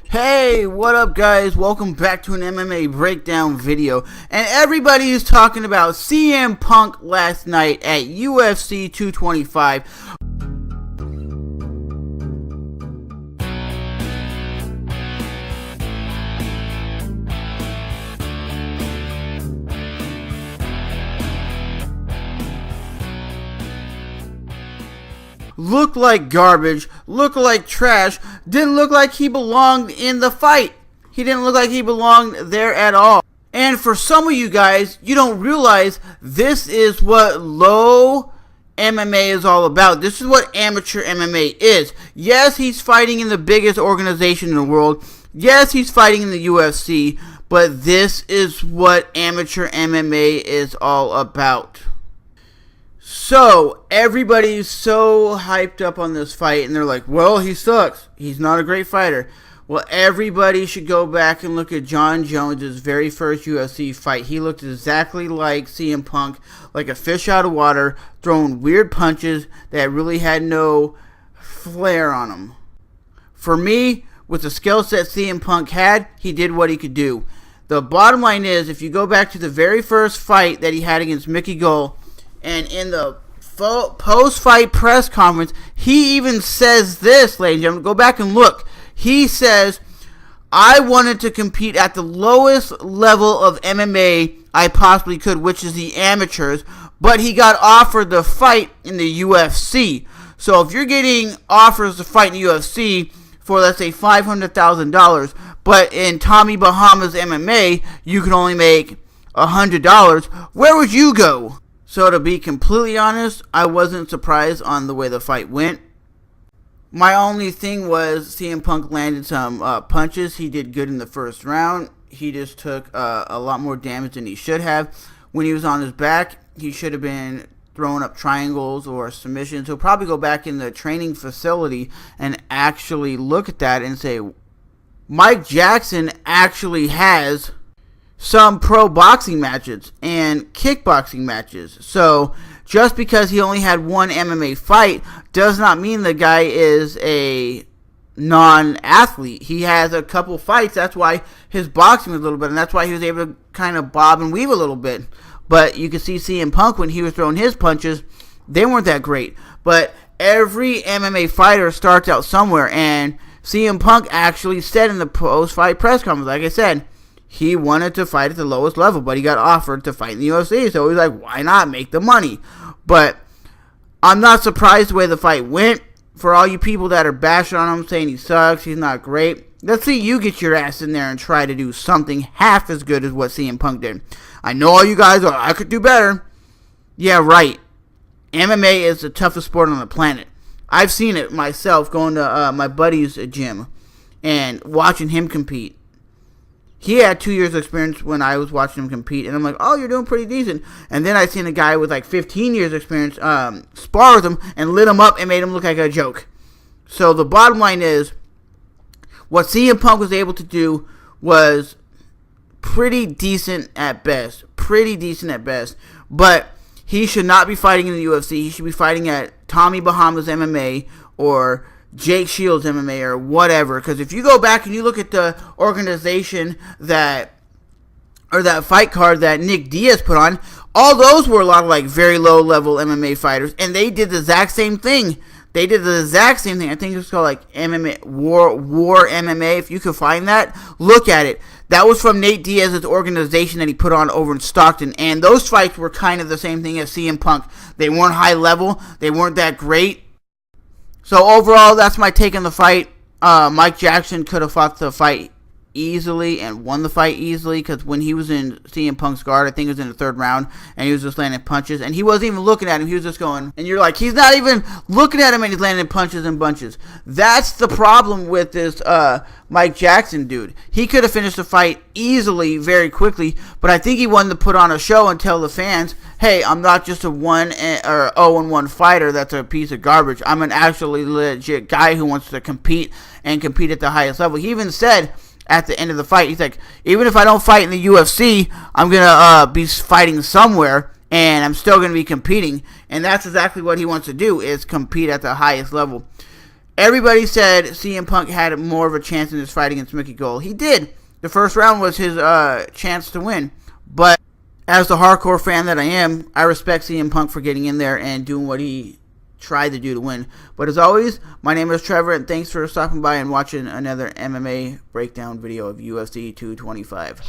Hey, what up guys? Welcome back to an MMA breakdown video. And everybody is talking about CM Punk last night at UFC 225. Looked like garbage, looked like trash, didn't look like he belonged in the fight. He didn't look like he belonged there at all. And for some of you guys, you don't realize this is what low MMA is all about. This is what amateur MMA is. Yes, he's fighting in the biggest organization in the world. Yes, he's fighting in the UFC. But this is what amateur MMA is all about. So, everybody's so hyped up on this fight, and they're like, well, he sucks. He's not a great fighter. Well, everybody should go back and look at Jon Jones' very first UFC fight. He looked exactly like CM Punk, like a fish out of water, throwing weird punches that really had no flair on him. For me, with the skill set CM Punk had, he did what he could do. The bottom line is, if you go back to the very first fight that he had against Mickey Gall, and in the post-fight press conference, he even says this, ladies and gentlemen. Go back and look. He says, I wanted to compete at the lowest level of MMA I possibly could, which is the amateurs, but he got offered the fight in the UFC. So if you're getting offers to fight in the UFC for, let's say, $500,000, but in Tommy Bahama's MMA, you can only make $100, where would you go? So to be completely honest, I wasn't surprised on the way the fight went. My only thing was CM Punk landed some punches. He did good in the first round. He just took a lot more damage than he should have. When he was on his back, he should have been throwing up triangles or submissions. He'll probably go back in the training facility and actually look at that and say, Mike Jackson actually has some pro boxing matches and kickboxing matches. So just because he only had one MMA fight does not mean the guy is a non-athlete. He has a couple fights. That's why his boxing was a little bit, and that's why he was able to kind of bob and weave a little bit. But you can see CM Punk, when he was throwing his punches, they weren't that great. But every MMA fighter starts out somewhere, and CM Punk actually said in the post-fight press conference, like I said, he wanted to fight at the lowest level, but he got offered to fight in the UFC. So he's like, why not make the money? But I'm not surprised the way the fight went. For all you people that are bashing on him, saying he sucks, he's not great, let's see you get your ass in there and try to do something half as good as what CM Punk did. I know all you guys are, I could do better. Yeah, right. MMA is the toughest sport on the planet. I've seen it myself going to my buddy's gym and watching him compete. He had 2 years of experience when I was watching him compete, and I'm like, oh, you're doing pretty decent. And then I seen a guy with like 15 years of experience spar with him and lit him up and made him look like a joke. So the bottom line is, what CM Punk was able to do was pretty decent at best. Pretty decent at best. But he should not be fighting in the UFC. He should be fighting at Tommy Bahama's MMA or Jake Shields MMA or whatever. Because if you go back and you look at the organization that fight card that Nick Diaz put on, all those were a lot of like very low level MMA fighters, and they did the exact same thing. I think it was called like MMA War MMA. If you could find that, look at it. That was from Nate Diaz's organization that he put on over in Stockton, and those fights were kind of the same thing as CM Punk. They weren't high level. They weren't that great. So overall, that's my take on the fight. Mike Jackson could have fought the fight easily and won the fight easily, because when he was in CM Punk's guard, I think it was in the third round, and he was just landing punches, and he wasn't even looking at him. He was just going, and you're like, he's not even looking at him, and he's landing punches and bunches. That's the problem with this Mike Jackson dude. He could have finished the fight easily, very quickly, but I think he wanted to put on a show and tell the fans, hey, I'm not just a 0-1 fighter that's a piece of garbage. I'm an actually legit guy who wants to compete and compete at the highest level. He even said at the end of the fight, he's like, even if I don't fight in the UFC, I'm going to be fighting somewhere, and I'm still going to be competing. And that's exactly what he wants to do, is compete at the highest level. Everybody said CM Punk had more of a chance in this fight against Mickey Gall. He did. The first round was his chance to win. But as the hardcore fan that I am, I respect CM Punk for getting in there and doing what he tried to do to win. But as always, my name is Trevor, and thanks for stopping by and watching another MMA breakdown video of UFC 225.